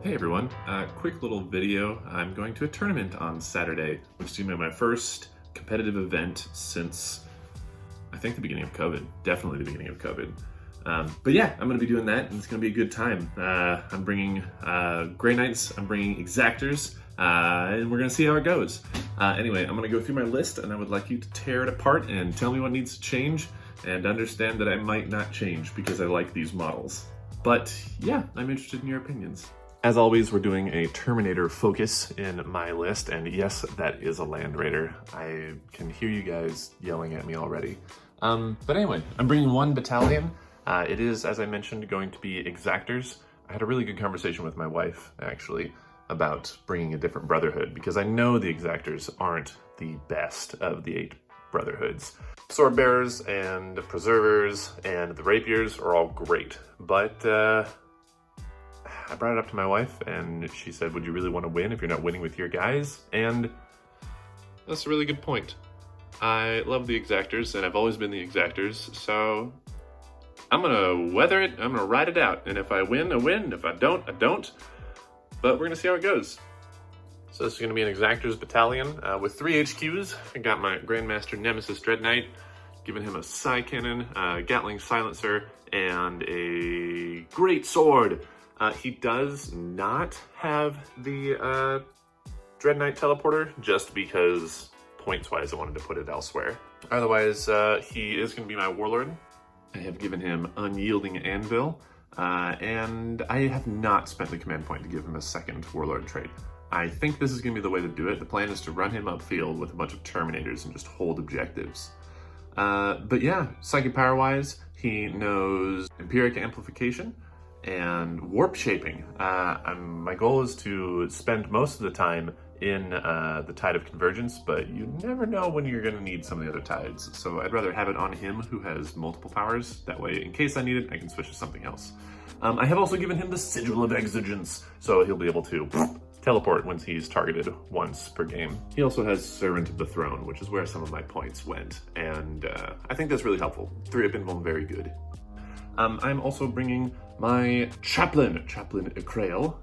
Hey everyone, quick little video. I'm going to a tournament on Saturday, which is going to be my first competitive event since, I think, the beginning of COVID. Definitely the beginning of COVID. But yeah, I'm going to be doing that, and it's going to be a good time. I'm bringing Grey Knights, I'm bringing Exactors, and we're going to see how it goes. Anyway, I'm going to go through my list, and I would like you to tear it apart and tell me what needs to change, and understand that I might not change because I like these models. But yeah, I'm interested in your opinions. As always, we're doing a Terminator focus in my list, and yes, that is a Land Raider. I can hear you guys yelling at me already. But anyway, I'm bringing one battalion. It is, as I mentioned, going to be Exactors. I had a really good conversation with my wife, actually, about bringing a different Brotherhood, because I know the Exactors aren't the best of the 8 Brotherhoods. Sword Bearers and Preservers and the Rapiers are all great, but I brought it up to my wife, and she said, would you really want to win if you're not winning with your guys? And that's a really good point. I love the Exactors, and I've always been the Exactors, so I'm gonna weather it, I'm gonna ride it out, and if I win, I win, if I don't, I don't. But we're gonna see how it goes. So this is gonna be an Exactors battalion with 3 HQs. I got my Grandmaster Nemesis Dreadknight, giving him a Psycannon, Gatling Psilencer, and a Greatsword. He does not have the Dreadknight teleporter, just because points-wise I wanted to put it elsewhere. Otherwise, he is going to be my Warlord. I have given him Unyielding Anvil, and I have not spent the command point to give him a second Warlord trait. I think this is going to be the way to do it. The plan is to run him upfield with a bunch of Terminators and just hold objectives. But yeah, psychic power-wise, he knows Empyric Amplification and warp shaping. My goal is to spend most of the time in the Tide of Convergence, but you never know when you're going to need some of the other tides. So I'd rather have it on him, who has multiple powers. That way, in case I need it, I can switch to something else. I have also given him the Sigil of Exigence, so he'll be able to teleport once he's targeted once per game. He also has Servant of the Throne, which is where some of my points went, and I think that's really helpful. 3 have been very good. I'm also bringing my Chaplain Krail.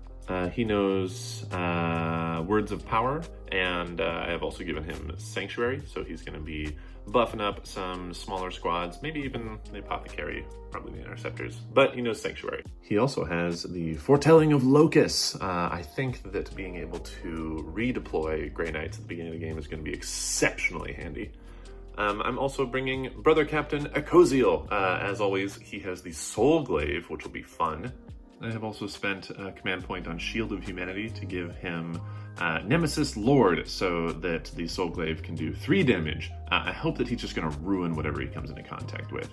He knows Words of Power, and I have also given him Sanctuary, so he's going to be buffing up some smaller squads, maybe even the Apothecary, probably the Interceptors, but he knows Sanctuary. He also has the Foretelling of Locus. I think that being able to redeploy Grey Knights at the beginning of the game is going to be exceptionally handy. I'm also bringing Brother Captain Exigence. As always, he has the Soul Glaive, which will be fun. I have also spent a command point on Shield of Humanity to give him Nemesis Lord, so that the Soul Glaive can do 3 damage. I hope that he's just going to ruin whatever he comes into contact with.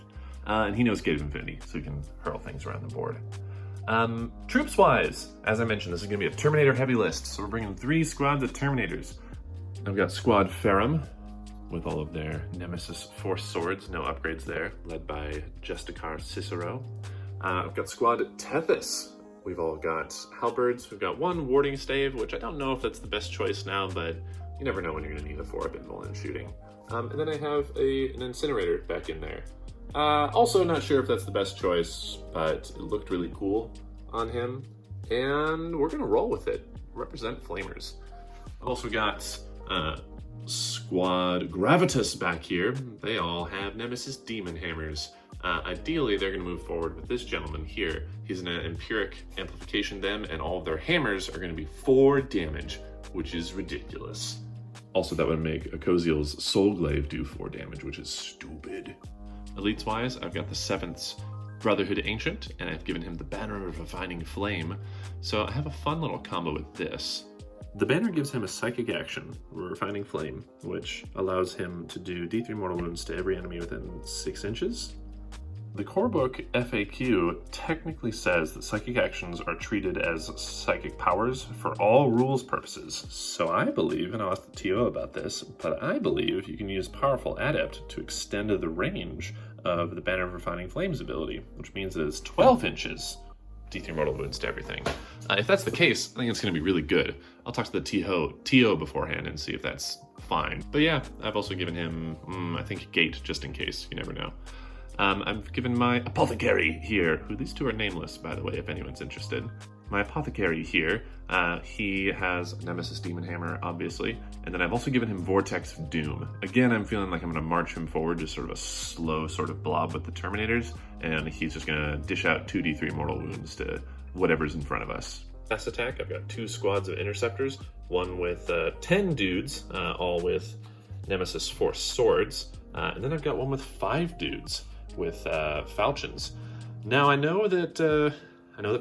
And he knows Gate of Infinity, so he can hurl things around the board. Troops-wise, as I mentioned, this is going to be a Terminator-heavy list, so we're bringing 3 squads of Terminators. I've got Squad Ferrum, with all of their Nemesis Force Swords, no upgrades there, led by Justicar Cicero. I've got Squad Tethys. We've all got Halberds. We've got 1 Warding Stave, which I don't know if that's the best choice now, but you never know when you're going to need a 4-up invul in shooting. And then I have an Incinerator back in there. Also not sure if that's the best choice, but it looked really cool on him, and we're going to roll with it. Represent Flamers. I've also got Squad Gravitas back here. They all have Nemesis Demon Hammers. Ideally, they're going to move forward with this gentleman here. He's an Empyric Amplification them, and all of their hammers are going to be 4 damage, which is ridiculous. Also, that would make Exigenz's Soul Glaive do 4 damage, which is stupid. Elites-wise, I've got the 7th Brotherhood Ancient, and I've given him the Banner of Refining Flame. So I have a fun little combo with this. The banner gives him a psychic action, Refining Flame, which allows him to do D3 mortal wounds to every enemy within 6 inches. The core book FAQ technically says that psychic actions are treated as psychic powers for all rules purposes. So I believe, and I'll ask the TO about this, but I believe you can use Powerful Adept to extend the range of the Banner of Refining Flames ability, which means it is 12 inches. D3 mortal wounds to everything. If that's the case, I think it's going to be really good. I'll talk to the TO beforehand and see if that's fine. But yeah, I've also given him, I think, Gate, just in case. You never know. I've given my Apothecary here, who these 2 are nameless, by the way, if anyone's interested. my Apothecary here, he has Nemesis Demon Hammer, obviously, and then I've also given him Vortex of Doom. Again, I'm feeling like I'm going to march him forward, just sort of a slow sort of blob with the Terminators, and he's just going to dish out 2d3 mortal wounds to whatever's in front of us. Last attack, I've got 2 squads of Interceptors, one with 10 dudes, all with Nemesis Force Swords, and then I've got one with 5 dudes with Falchions. Now, I know that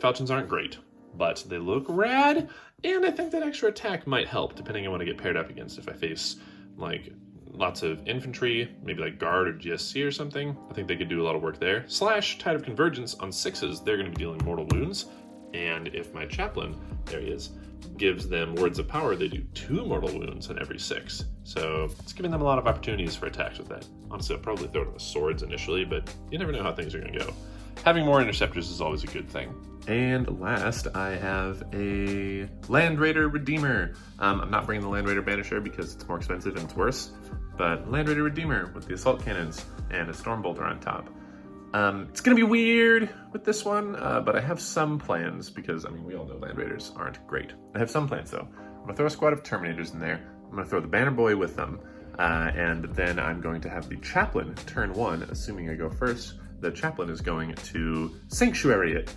Falchions aren't great, but they look rad, and I think that extra attack might help, depending on what I get paired up against. If I face, like, lots of infantry, maybe like Guard or GSC or something, I think they could do a lot of work there. Slash Tide of Convergence on 6s, they're going to be dealing mortal wounds, and if my Chaplain, there he is, gives them Words of Power, they do 2 mortal wounds on every 6. So it's giving them a lot of opportunities for attacks with that. Honestly, I'll probably throw it on the swords initially, but you never know how things are going to go. Having more Interceptors is always a good thing. And last, I have a Land Raider Redeemer. I'm not bringing the Land Raider Banisher because it's more expensive and it's worse, but Land Raider Redeemer with the Assault Cannons and a Stormbolter on top. It's gonna be weird with this one, but I have some plans because, I mean, we all know Land Raiders aren't great. I have some plans though. I'm gonna throw a squad of Terminators in there. I'm gonna throw the Banner Boy with them, and then I'm going to have the Chaplain turn 1, assuming I go first. The Chaplain is going to Sanctuary it.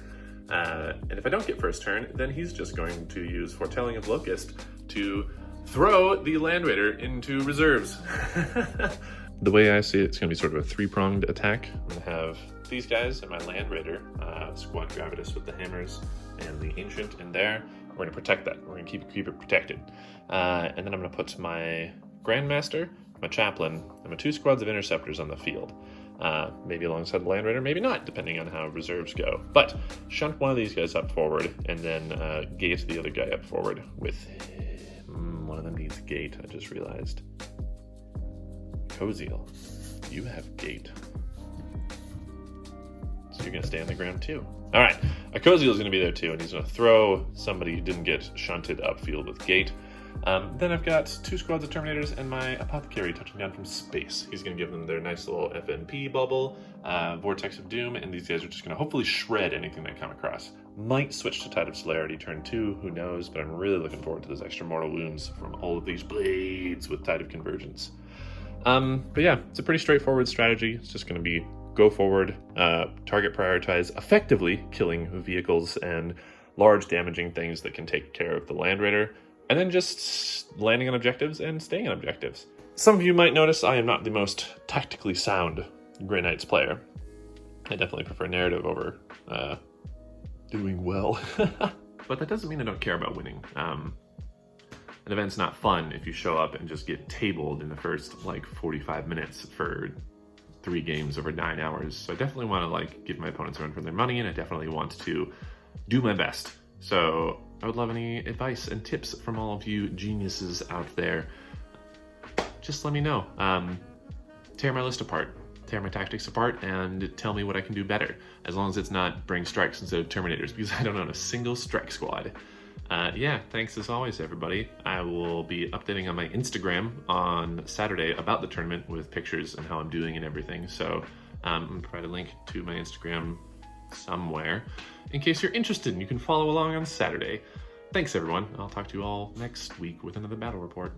And if I don't get first turn, then he's just going to use Foretelling of Locust to throw the Land Raider into reserves. The way I see it, it's going to be sort of a 3-pronged attack. I'm going to have these guys and my Land Raider, Squad Gravitas with the hammers and the Ancient in there. We're going to protect that. We're going to keep it protected. And then I'm going to put my Grandmaster, my Chaplain, and my 2 squads of Interceptors on the field. Maybe alongside the Land Raider, maybe not, depending on how reserves go. But shunt one of these guys up forward, and then gate the other guy up forward with... one of them needs gate, I just realized. Koziel, you have gate. So you're going to stay on the ground too. Alright, a Koziel is going to be there too, and he's going to throw somebody who didn't get shunted upfield with gate. Then I've got 2 squads of Terminators and my Apothecary touching down from space. He's going to give them their nice little FNP bubble, Vortex of Doom, and these guys are just going to hopefully shred anything they come across. Might switch to Tide of Celerity turn 2, who knows, but I'm really looking forward to those extra mortal wounds from all of these blades with Tide of Convergence. But yeah, it's a pretty straightforward strategy. It's just going to be go forward, target prioritize, effectively killing vehicles and large damaging things that can take care of the Land Raider, and then just landing on objectives and staying on objectives. Some of you might notice I am not the most tactically sound Grey Knights player. I definitely prefer narrative over doing well. But that doesn't mean I don't care about winning. An event's not fun if you show up and just get tabled in the first, 45 minutes for 3 games over 9 hours. So I definitely want to, give my opponents a run for their money, and I definitely want to do my best. So I would love any advice and tips from all of you geniuses out there. Just let me know. Tear my list apart, tear my tactics apart, and tell me what I can do better. As long as it's not bring strikes instead of Terminators, because I don't own a single strike squad. Yeah, thanks as always, everybody. I will be updating on my Instagram on Saturday about the tournament with pictures and how I'm doing and everything. So I'm going to provide a link to my Instagram somewhere in case you're interested and you can follow along on Saturday. Thanks, everyone. I'll talk to you all next week with another battle report.